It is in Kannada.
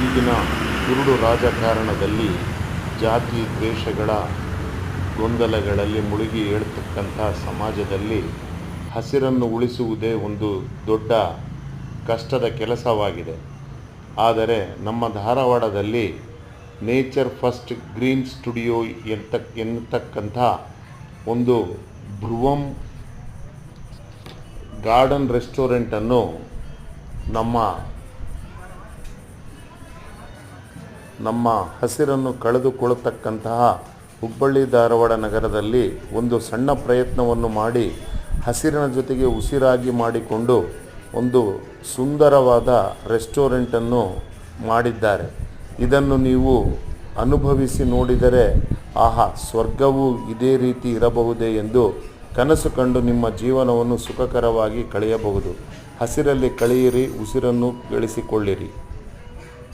ಈಗಿನ ಕುರುಡು ರಾಜಕಾರಣದಲ್ಲಿ ಜಾತಿ ದ್ವೇಷಗಳ ಗೊಂದಲಗಳಲ್ಲಿ ಮುಳುಗಿ ಏಳ್ತಕ್ಕಂಥ ಸಮಾಜದಲ್ಲಿ ಹಸಿರನ್ನು ಉಳಿಸುವುದೇ ಒಂದು ದೊಡ್ಡ ಕಷ್ಟದ ಕೆಲಸವಾಗಿದೆ. ಆದರೆ ನಮ್ಮ ಧಾರವಾಡದಲ್ಲಿ ನೇಚರ್ ಫಸ್ಟ್ ಗ್ರೀನ್ ಸ್ಟುಡಿಯೋ ಎನ್ನತಕ್ಕಂಥ ಒಂದು ಭೃವಂ ಗಾರ್ಡನ್ ರೆಸ್ಟೋರೆಂಟನ್ನು ನಮ್ಮ ಹಸಿರನ್ನು ಕಳೆದುಕೊಳ್ಳತಕ್ಕಂತಹ ಹುಬ್ಬಳ್ಳಿ ಧಾರವಾಡ ನಗರದಲ್ಲಿ ಒಂದು ಸಣ್ಣ ಪ್ರಯತ್ನವನ್ನು ಮಾಡಿ ಹಸಿರಿನ ಜೊತೆಗೆ ಉಸಿರಾಗಿ ಮಾಡಿಕೊಂಡು ಒಂದು ಸುಂದರವಾದ ರೆಸ್ಟೋರೆಂಟನ್ನು ಮಾಡಿದ್ದಾರೆ. ಇದನ್ನು ನೀವು ಅನುಭವಿಸಿ ನೋಡಿದರೆ ಆಹಾ, ಸ್ವರ್ಗವೂ ಇದೇ ರೀತಿ ಇರಬಹುದೇ ಎಂದು ಕನಸು ಕಂಡು ನಿಮ್ಮ ಜೀವನವನ್ನು ಸುಖಕರವಾಗಿ ಕಳೆಯಬಹುದು. ಹಸಿರಲ್ಲಿ ಕಳೆಯಿರಿ, ಉಸಿರನ್ನು ಗಳಿಸಿಕೊಳ್ಳಿರಿ.